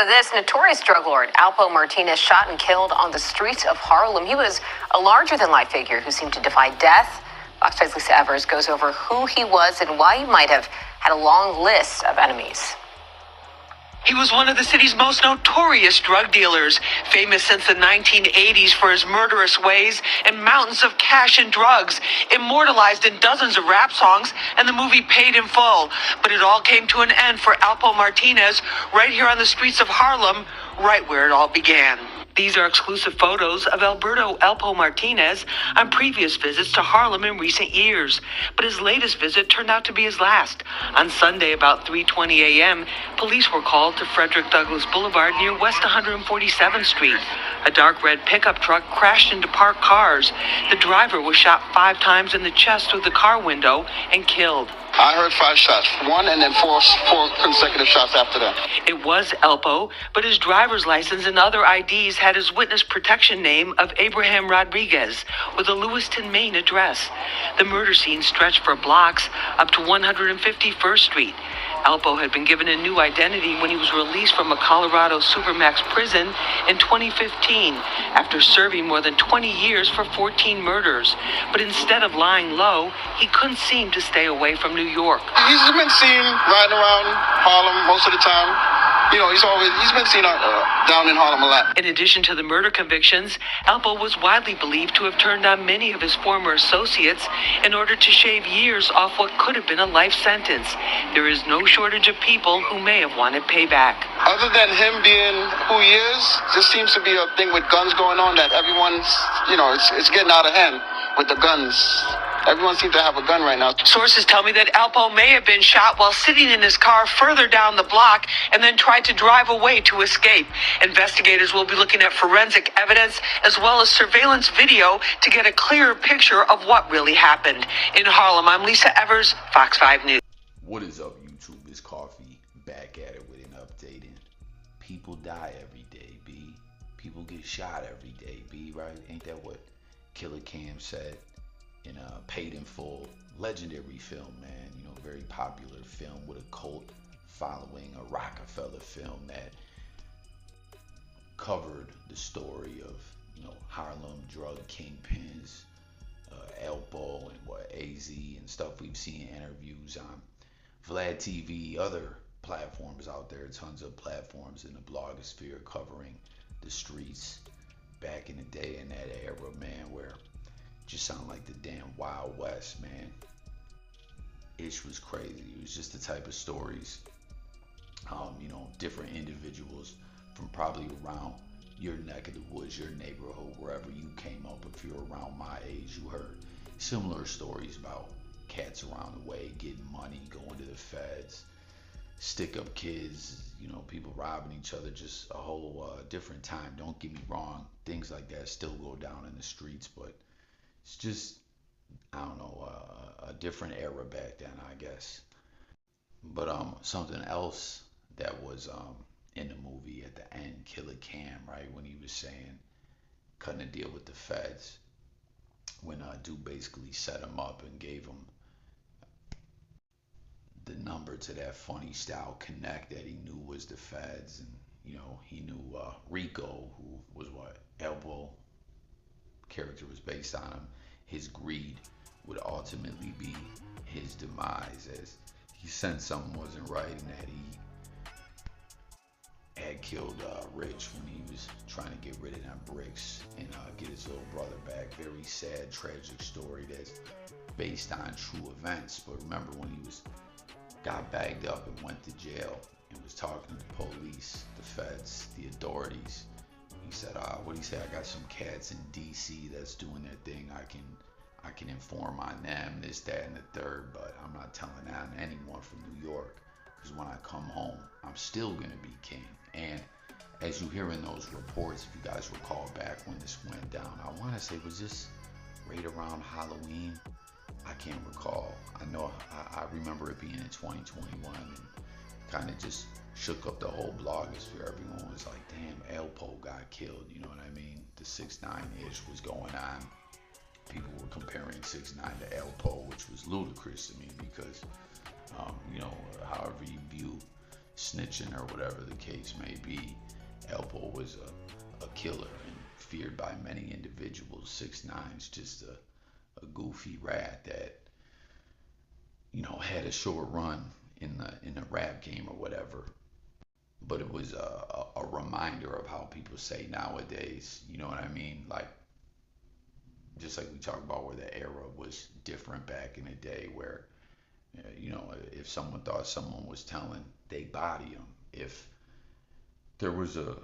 This notorious drug lord, Alpo Martinez, shot and killed on the streets of Harlem. He was a larger-than-life figure who seemed to defy death. Fox 5's Lisa Evers goes over who he was and why he might have had a long list of enemies. He was one of the city's most notorious drug dealers, famous since the 1980s for his murderous ways and mountains of cash and drugs, immortalized in dozens of rap songs and the movie Paid in Full. But it all came to an end for Alpo Martinez right here on the streets of Harlem, right where it all began. These are exclusive photos of Alpo Martinez on previous visits to Harlem in recent years. But his latest visit turned out to be his last. On Sunday, about 3:20 a.m., police were called to Frederick Douglass Boulevard near West 147th Street. A dark red pickup truck crashed into parked cars. The driver was shot 5 times in the chest through the car window and killed. I heard 5 shots, 1 and then four consecutive shots after that. It was Alpo, but his driver's license and other IDs had his witness protection name of Abraham Rodriguez with a Lewiston, Maine address. The murder scene stretched for blocks up to 151st Street. Alpo had been given a new identity when he was released from a Colorado Supermax prison in 2015 after serving more than 20 years for 14 murders. But instead of lying low, he couldn't seem to stay away from New York. He's been seen riding around Harlem most of the time. You know, he's been seen down in Harlem a lot. In addition to the murder convictions, Alpo was widely believed to have turned on many of his former associates in order to shave years off what could have been a life sentence. There is no shortage of people who may have wanted payback. Other than him being who he is, just seems to be a thing with guns going on that everyone's, it's getting out of hand with the guns. Everyone seems to have a gun right now. Sources tell me that Alpo may have been shot while sitting in his car further down the block and then tried to drive away to escape. Investigators will be looking at forensic evidence as well as surveillance video to get a clearer picture of what really happened. In Harlem, I'm Lisa Evers, Fox 5 News. What is up, YouTube? It's Coffee, back at it with an update. And people die every day, B. People get shot every day, B, right? Ain't that what Killer Cam said? In Paid in Full, legendary film, man. Very popular film with a cult following, a roc-a-fella film that covered the story of, Harlem drug kingpins, Alpo and AZ and stuff we've seen in interviews on Vlad TV, other platforms out there, tons of platforms in the blogosphere covering the streets back in the day in that era, man, where just sound like the damn Wild West, man. Ish was crazy. It was just the type of stories, different individuals from probably around your neck of the woods, your neighborhood, wherever you came up. If you're around my age, you heard similar stories about cats around the way getting money, going to the feds, stick up kids, people robbing each other, just a whole different time. Don't get me wrong, things like that still go down in the streets, but it's just, a different era back then, I guess. But something else that was in the movie at the end, Killer Cam, right, when he was saying cutting a deal with the feds, when dude basically set him up and gave him the number to that funny style connect that he knew was the feds, and he knew Rico, who was what Alpo character was based on him. His greed would ultimately be his demise, as he sensed something wasn't right and that he had killed Rich when he was trying to get rid of them bricks and get his little brother back. Very sad, tragic story that's based on true events. But remember when he got bagged up and went to jail and was talking to the police, the feds, the authorities. He said, what do you say? I got some cats in DC that's doing their thing. I can inform on them, this, that, and the third, but I'm not telling on anyone from New York, because when I come home, I'm still going to be king. And as you hear in those reports, if you guys recall back when this went down, I want to say, was this right around Halloween? I can't recall. I know I remember it being in 2021 and kind of just shook up the whole blogosphere. Everyone was like, damn, Alpo got killed, you know what I mean? The 6ix9ine was going on. People were comparing 6ix9ine to Alpo, which was ludicrous to me because, however you view snitching or whatever the case may be. Alpo was a killer and feared by many individuals. 6ix9ine's just a goofy rat that, you know, had a short run in the rap game or whatever. But it was a reminder of how people say nowadays, you know what I mean? Like, just like we talk about where the era was different back in the day, where, you know, if someone thought someone was telling, they body them. If there was a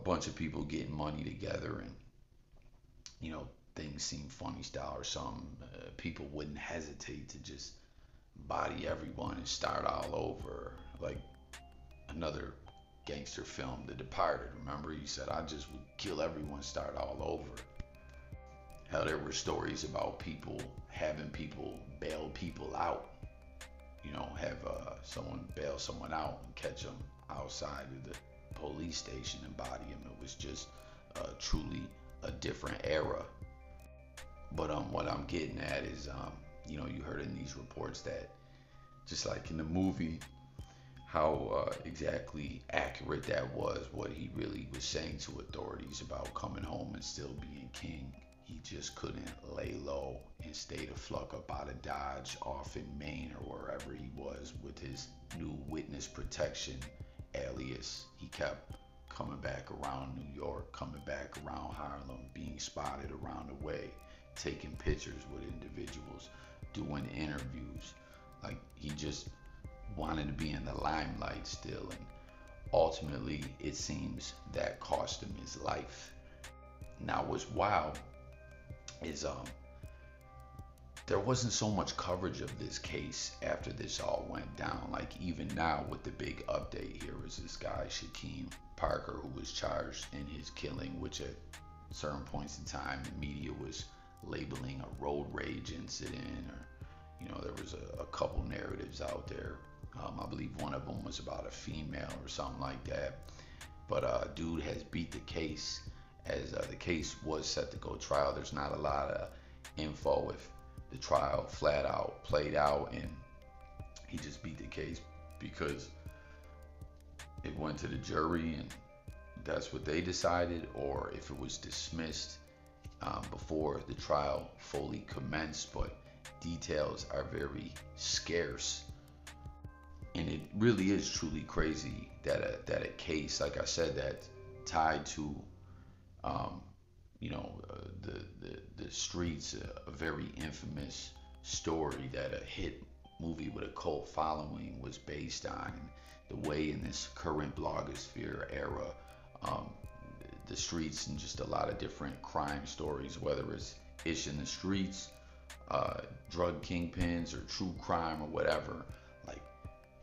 bunch of people getting money together and, you know, things seemed funny style or something, people wouldn't hesitate to just body everyone and start all over. Like another gangster film, The Departed. Remember, he said, I just would kill everyone, start all over. Hell, there were stories about people having people bail people out. You know, have someone bail someone out and catch them outside of the police station and body them. It was just truly a different era. But what I'm getting at is, you know, you heard in these reports that, just like in the movie, how exactly accurate that was, what he really was saying to authorities about coming home and still being king. He just couldn't lay low and stay the fuck up out of Dodge, off in Maine or wherever he was with his new witness protection alias. He kept coming back around New York, coming back around Harlem, being spotted around the way, taking pictures with individuals, doing interviews. Like, he just wanted to be in the limelight still, and ultimately it seems that cost him his life. Now what's wild is there wasn't so much coverage of this case after this all went down. Like, even now with the big update, here is this guy Shaquem Parker, who was charged in his killing, which at certain points in time the media was labeling a road rage incident, or, you know, there was a couple narratives out there. I believe one of them was about a female or something like that. But dude has beat the case. As the case was set to go trial, there's not a lot of info if the trial flat out played out and he just beat the case because it went to the jury and that's what they decided, or if it was dismissed before the trial fully commenced. But details are very scarce, and it really is truly crazy that a case, like I said, that tied to you know, the streets, a very infamous story that a hit movie with a cult following was based on, and the way in this current blogosphere era, the streets and just a lot of different crime stories, whether it's ish in the streets, drug kingpins, or true crime or whatever, like,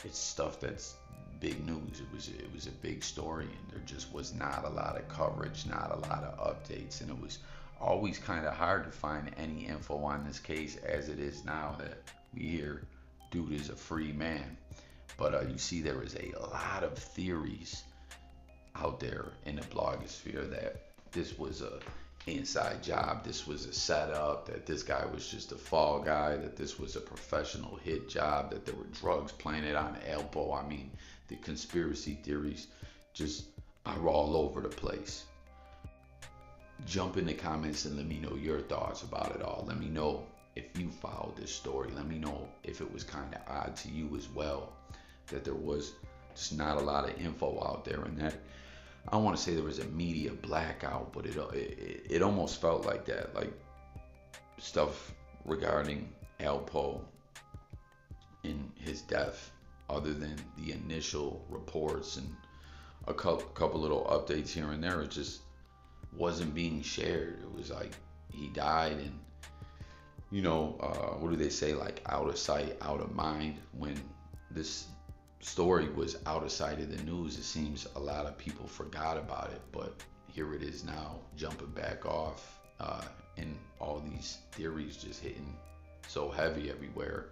it's stuff that's big news. It was a big story, and there just was not a lot of coverage, not a lot of updates, and it was always kind of hard to find any info on this case, as it is now that we hear dude is a free man. But you see, there is a lot of theories out there in the blogosphere that this was a inside job, this was a setup, that this guy was just a fall guy, that this was a professional hit job, that there were drugs planted on Alpo. I mean, the conspiracy theories just are all over the place. Jump in the comments and let me know your thoughts about it all. Let me know if you followed this story. Let me know if it was kind of odd to you as well, that there was just not a lot of info out there, and that, I don't want to say there was a media blackout, but it almost felt like that. Like, stuff regarding Alpo and his death, other than the initial reports and a couple little updates here and there, it just wasn't being shared. It was like he died, and, you know, what do they say, like, out of sight, out of mind. When this story was out of sight of the news, it seems a lot of people forgot about it, but here it is now, jumping back off, and all these theories just hitting so heavy everywhere.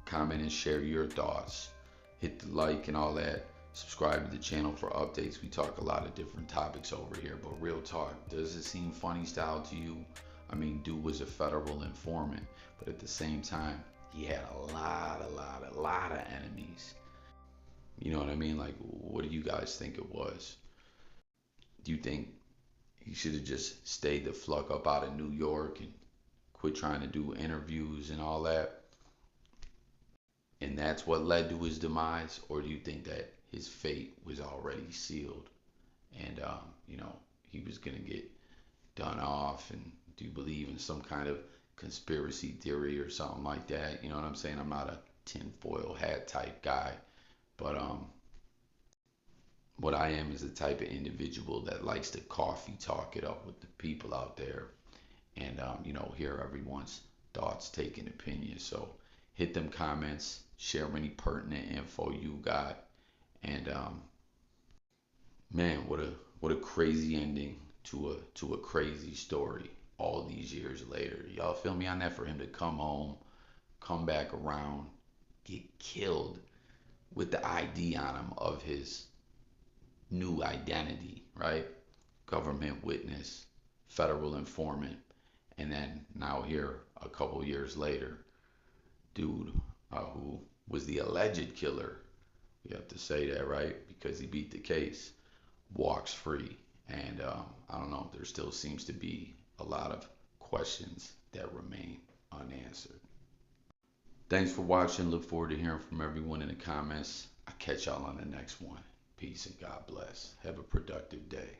Comment and share your thoughts, hit the like and all that, subscribe to the channel for updates. We talk a lot of different topics over here, but real talk, does it seem funny style to you? I mean, dude was a federal informant, but at the same time, he had a lot of enemies. You know what I mean? Like, what do you guys think it was? Do you think he should have just stayed the fuck up out of New York and quit trying to do interviews and all that? And that's what led to his demise? Or do you think that his fate was already sealed and, he was going to get done off? And do you believe in some kind of conspiracy theory or something like that? You know what I'm saying? I'm not a tinfoil hat type guy, but what I am is the type of individual that likes to coffee talk it up with the people out there and, hear everyone's thoughts, take an opinion. So hit them comments, share any pertinent info you got. And, man, what a crazy ending to a crazy story all these years later. Y'all feel me on that? For him to come home, come back around, get killed with the ID on him of his new identity, right? Government witness, federal informant, and then now here a couple years later, dude who was the alleged killer, we have to say that, right? Because he beat the case, walks free. And I don't know, there still seems to be a lot of questions that remain unanswered. Thanks for watching. Look forward to hearing from everyone in the comments. I'll catch y'all on the next one. Peace and God bless. Have a productive day.